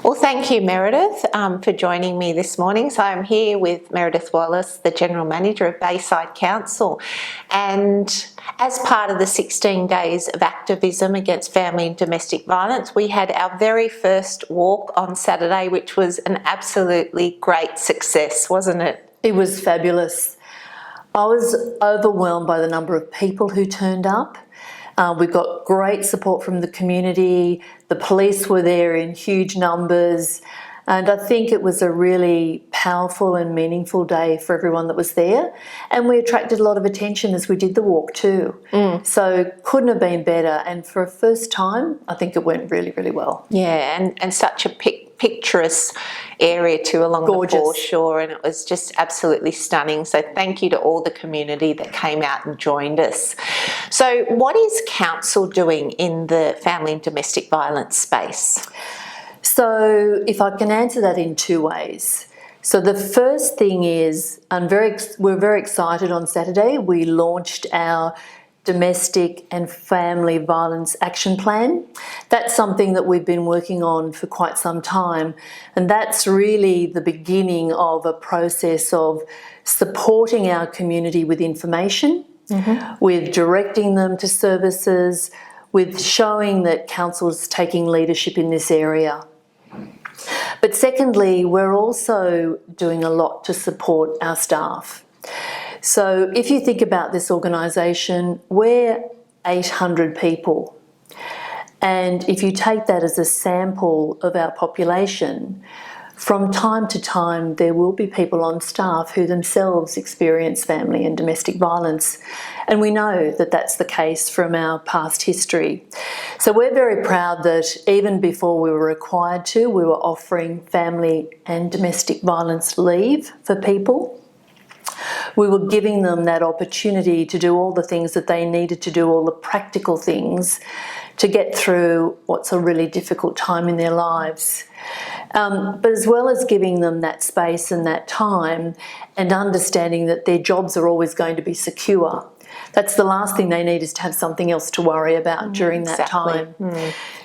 Well, thank you, Meredith, for joining me this morning. So I'm here with Meredith Wallace, the General Manager of Bayside Council. And as part of the 16 days of activism against family and domestic violence, we had our very first walk on Saturday, which was an absolutely great success, wasn't it? It was fabulous. I was overwhelmed by the number of people who turned up. We got great support from the community. The police were there in huge numbers. And I think it was a really powerful and meaningful day for everyone that was there. And we attracted a lot of attention as we did the walk too. So couldn't have been better. And for a first time, I think it went really, really well. Yeah, and such a picturesque area too along the foreshore, and it was just absolutely stunning. So thank you to all the community that came out and joined us. So what is Council doing in the family and domestic violence space? So if I can answer that in two ways. So the first thing is, we're very excited on Saturday. We launched our Domestic and Family Violence Action Plan. That's something that we've been working on for quite some time, and that's really the beginning of a process of supporting our community with information, with directing them to services, with showing that Council's taking leadership in this area. But secondly, we're also doing a lot to support our staff. So if you think about this organisation, we're 800 people. And if you take that as a sample of our population, from time to time there will be people on staff who themselves experience family and domestic violence. And we know that that's the case from our past history. So we're very proud that even before we were required to, we were offering family and domestic violence leave for people. We were giving them that opportunity to do all the things that they needed to do, all the practical things to get through what's a really difficult time in their lives. But as well as giving them that space and that time and understanding that their jobs are always going to be secure, that's the last thing they need, is to have something else to worry about during that time.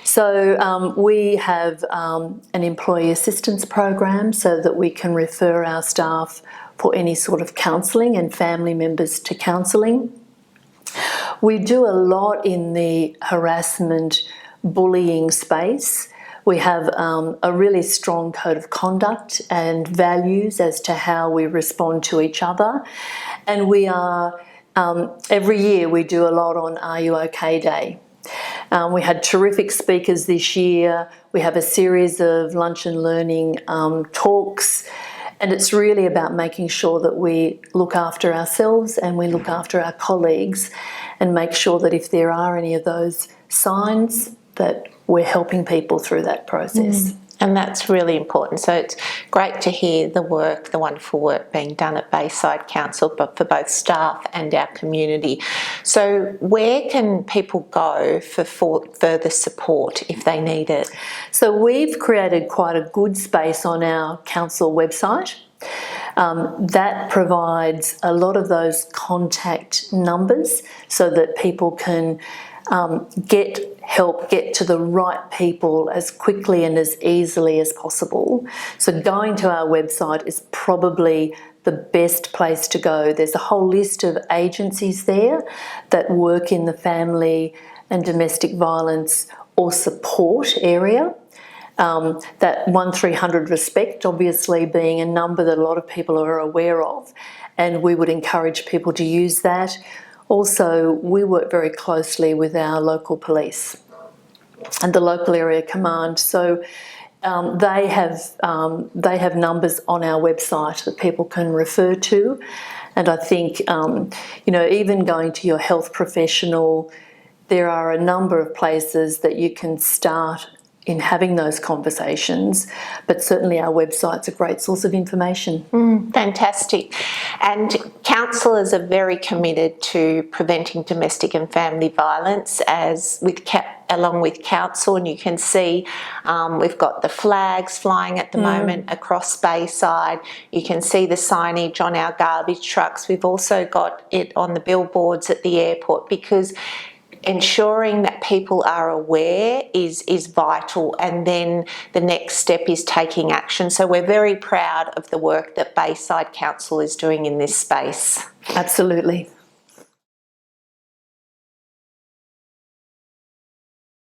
So we have an employee assistance program so that we can refer our staff for any sort of counselling and family members to counselling. We do a lot in the harassment, bullying space. We have a really strong code of conduct and values as to how we respond to each other. And we are, every year we do a lot on Are You OK Day. We had terrific speakers this year. We have a series of lunch and learning talks. And it's really about making sure that we look after ourselves and we look after our colleagues and make sure that if there are any of those signs, that we're helping people through that process. And that's really important. So it's great to hear the wonderful work being done at Bayside Council, but for both staff and our community. So where can people go for further support if they need it? So we've created quite a good space on our council website. That provides a lot of those contact numbers so that people can get help, get to the right people as quickly and as easily as possible. So going to our website is probably the best place to go. There's a whole list of agencies there that work in the family and domestic violence or support area. That 1300 RESPECT obviously being a number that a lot of people are aware of, and we would encourage people to use that. Also, we work very closely with our local police and the local area command. So they have numbers on our website that people can refer to. And I think, even going to your health professional, there are a number of places that you can start in having those conversations, but certainly our website's a great source of information. Fantastic. And councillors are very committed to preventing domestic and family violence along with council, and you can see we've got the flags flying at the moment across Bayside. You can see the signage on our garbage trucks. We've also got it on the billboards at the airport, because ensuring that people are aware is vital, and then the next step is taking action. So we're very proud of the work that Bayside Council is doing in this space. Absolutely.